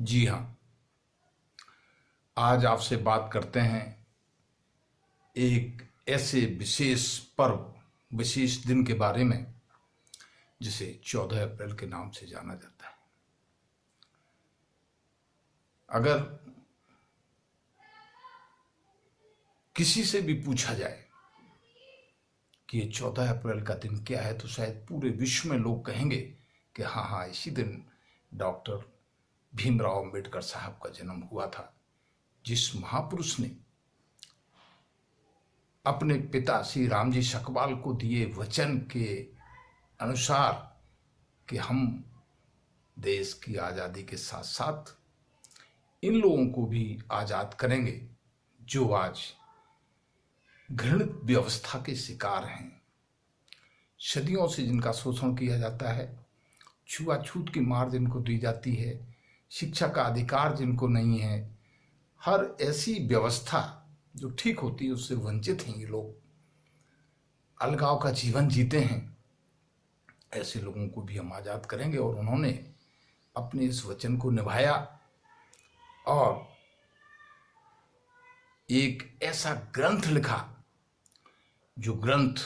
जी हाँ, आज आपसे बात करते हैं एक ऐसे विशेष पर्व, विशेष दिन के बारे में जिसे 14 अप्रैल के नाम से जाना जाता है। अगर किसी से भी पूछा जाए कि ये 14 अप्रैल का दिन क्या है, तो शायद पूरे विश्व में लोग कहेंगे कि हाँ, इसी दिन डॉक्टर भीमराव अंबेडकर साहब का जन्म हुआ था, जिस महापुरुष ने अपने पिता श्री रामजी सकपाल को दिए वचन के अनुसार कि हम देश की आज़ादी के साथ साथ इन लोगों को भी आज़ाद करेंगे जो आज घृणित व्यवस्था के शिकार हैं, सदियों से जिनका शोषण किया जाता है, छुआछूत की मार जिनको दी जाती है, शिक्षा का अधिकार जिनको नहीं है, हर ऐसी व्यवस्था जो ठीक होती है उससे वंचित हैं। ये लोग अलगाव का जीवन जीते हैं। ऐसे लोगों को भी हम आज़ाद करेंगे और उन्होंने अपने इस वचन को निभाया और एक ऐसा ग्रंथ लिखा जो ग्रंथ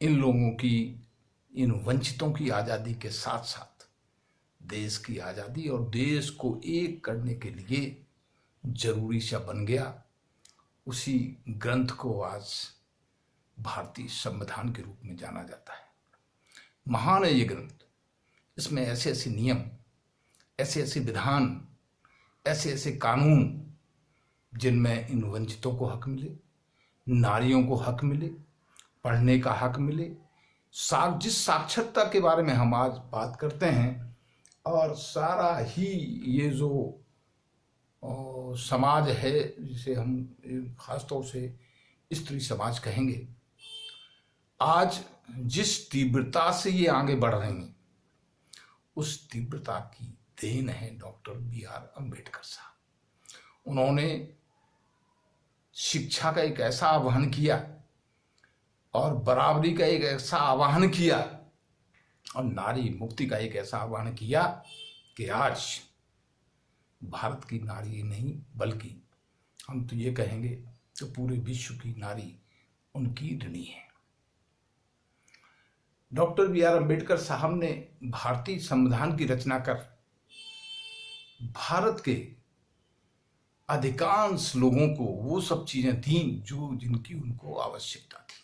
इन लोगों की, इन वंचितों की आज़ादी के साथ साथ देश की आज़ादी और देश को एक करने के लिए जरूरी सा बन गया। उसी ग्रंथ को आज भारतीय संविधान के रूप में जाना जाता है। महान है ये ग्रंथ। इसमें ऐसे ऐसे नियम, ऐसे ऐसे विधान, ऐसे ऐसे कानून जिनमें इन वंचितों को हक मिले, नारियों को हक मिले, पढ़ने का हक मिले, जिस साक्षरता के बारे में हम आज बात करते हैं, और सारा ही ये जो समाज है जिसे हम खासतौर से स्त्री समाज कहेंगे, आज जिस तीव्रता से ये आगे बढ़ रही हैं, उस तीव्रता की देन है डॉक्टर BR अम्बेडकर साहब। उन्होंने शिक्षा का एक ऐसा आह्वान किया और बराबरी का एक ऐसा आह्वान किया और नारी मुक्ति का एक ऐसा आह्वान किया कि आज भारत की नारी नहीं, बल्कि हम तो ये कहेंगे कि पूरे विश्व की नारी उनकी ऋणी है। डॉक्टर BR अम्बेडकर साहब ने भारतीय संविधान की रचना कर भारत के अधिकांश लोगों को वो सब चीजें दी जो जिनकी उनको आवश्यकता थी,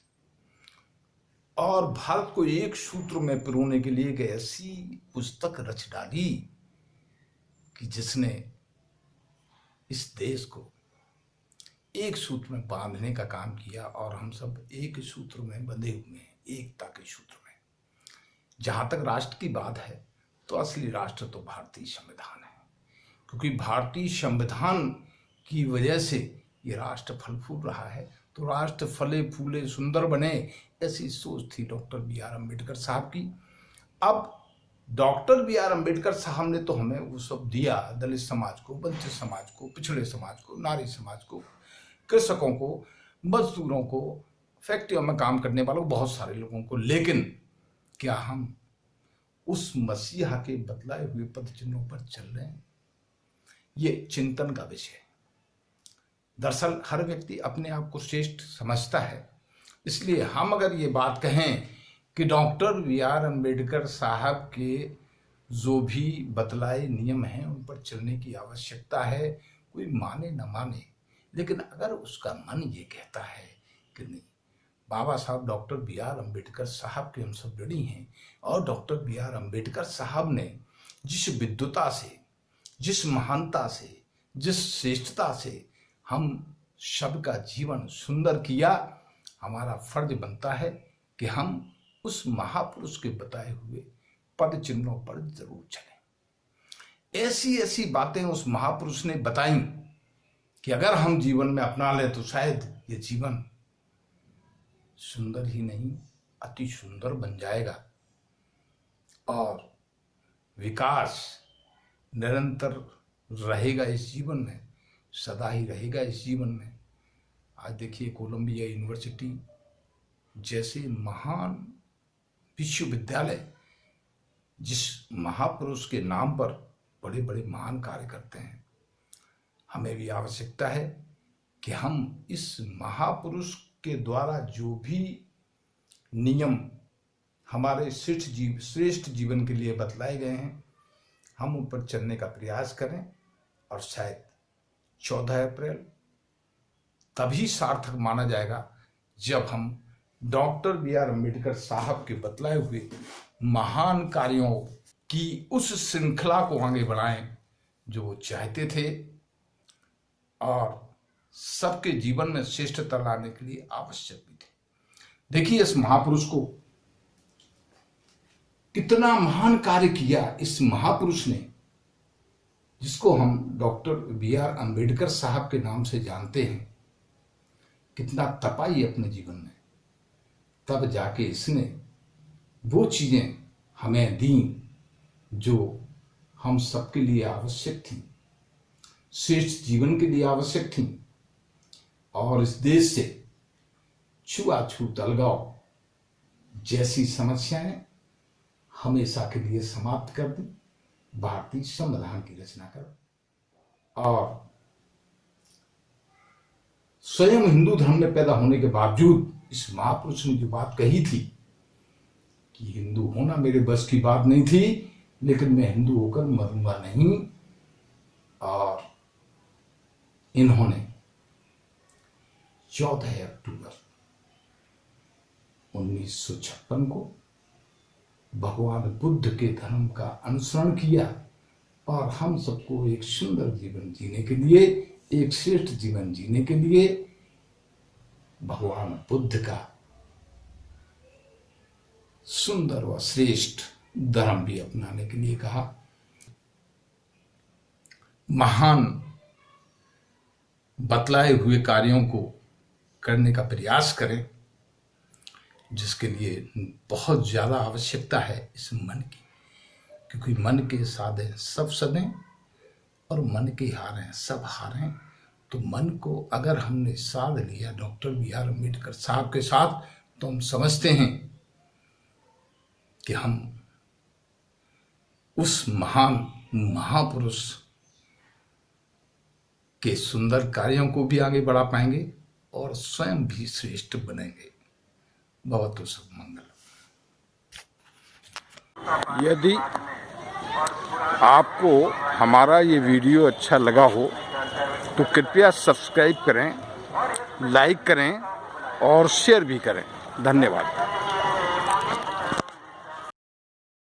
और भारत को एक सूत्र में पिरोने के लिए एक ऐसी पुस्तक रच डाली कि जिसने इस देश को एक सूत्र में बांधने का काम किया, और हम सब एक सूत्र में बंधे हुए हैं, एकता के सूत्र में। जहां तक राष्ट्र की बात है तो असली राष्ट्र तो भारतीय संविधान है, क्योंकि भारतीय संविधान की वजह से ये राष्ट्र फल फूल रहा है। तो राष्ट्र फले फूले सुंदर बने, ऐसी सोच थी डॉक्टर BR अम्बेडकर साहब की। अब डॉक्टर BR अम्बेडकर साहब ने तो हमें वो सब दिया, दलित समाज को, वंचित समाज को, पिछड़े समाज को, नारी समाज को, कृषकों को, मजदूरों को, फैक्ट्रियों में काम करने वालों, बहुत सारे लोगों को। लेकिन क्या हम उस मसीहा के बतलाए हुए पद चिन्हों पर चल रहे हैं? ये चिंतन का विषय है। दरअसल हर व्यक्ति अपने आप को श्रेष्ठ समझता है, इसलिए हम अगर ये बात कहें कि डॉक्टर BR अम्बेडकर साहब के जो भी बतलाए नियम हैं उन पर चलने की आवश्यकता है, कोई माने न माने, लेकिन अगर उसका मन ये कहता है कि नहीं, बाबा साहब डॉक्टर BR अम्बेडकर साहब के हम सब ऋणी हैं, और डॉक्टर BR अम्बेडकर साहब ने जिस विद्वता से, जिस महानता से, जिस श्रेष्ठता से हम सबका जीवन सुंदर किया, हमारा फर्ज बनता है कि हम उस महापुरुष के बताए हुए पद चिन्हों पर जरूर चलें। ऐसी ऐसी बातें उस महापुरुष ने बताई कि अगर हम जीवन में अपना लें तो शायद ये जीवन सुंदर ही नहीं, अति सुंदर बन जाएगा, और विकास निरंतर रहेगा इस जीवन में, सदा ही रहेगा इस जीवन में। आज देखिए, कोलंबिया यूनिवर्सिटी जैसे महान विश्वविद्यालय, जिस महापुरुष के नाम पर बड़े बड़े महान कार्य करते हैं। हमें भी आवश्यकता है कि हम इस महापुरुष के द्वारा जो भी नियम हमारे श्रेष्ठ जीवन के लिए बतलाए गए हैं, हम उन पर चलने का प्रयास करें। और शायद 14 अप्रैल तभी सार्थक माना जाएगा जब हम डॉक्टर B.R. अम्बेडकर साहब के बतलाए हुए महान कार्यों की उस श्रृंखला को आगे बढ़ाएं जो वो चाहते थे और सबके जीवन में श्रेष्ठता लाने के लिए आवश्यक भी थे। देखिए, इस महापुरुष को कितना महान कार्य किया। इस महापुरुष ने, जिसको हम डॉक्टर B.R. अम्बेडकर साहब के नाम से जानते हैं, कितना तपाई अपने जीवन में, तब जाके इसने वो चीजें हमें दी जो हम सबके लिए आवश्यक थी, श्रेष्ठ जीवन के लिए आवश्यक थी। और इस देश से छुआछूत, अलगाव जैसी समस्याएं हमेशा के लिए समाप्त कर दी, भारतीय संविधान की रचना कर। और स्वयं हिंदू धर्म में पैदा होने के बावजूद इस महापुरुष ने जो बात कही थी कि हिंदू होना मेरे बस की बात नहीं थी, लेकिन मैं हिंदू होकर मरूंगा नहीं। और इन्होंने 14 अक्टूबर 1956 को भगवान बुद्ध के धर्म का अनुसरण किया और हम सबको एक सुंदर जीवन जीने के लिए, एक श्रेष्ठ जीवन जीने के लिए भगवान बुद्ध का सुंदर व श्रेष्ठ धर्म भी अपनाने के लिए कहा। महान बतलाए हुए कार्यों को करने का प्रयास करें, जिसके लिए बहुत ज्यादा आवश्यकता है इस मन की, क्योंकि मन के साधे सब सधे और मन के हारें सब हारें। तो मन को अगर हमने साध लिया डॉक्टर B.R. अम्बेडकर साहब के साथ, तो हम समझते हैं कि हम उस महान महापुरुष के सुंदर कार्यों को भी आगे बढ़ा पाएंगे और स्वयं भी श्रेष्ठ बनेंगे। भवतु शुभ मंगल। यदि आपको हमारा ये वीडियो अच्छा लगा हो तो कृपया सब्सक्राइब करें, लाइक करें और शेयर भी करें। धन्यवाद।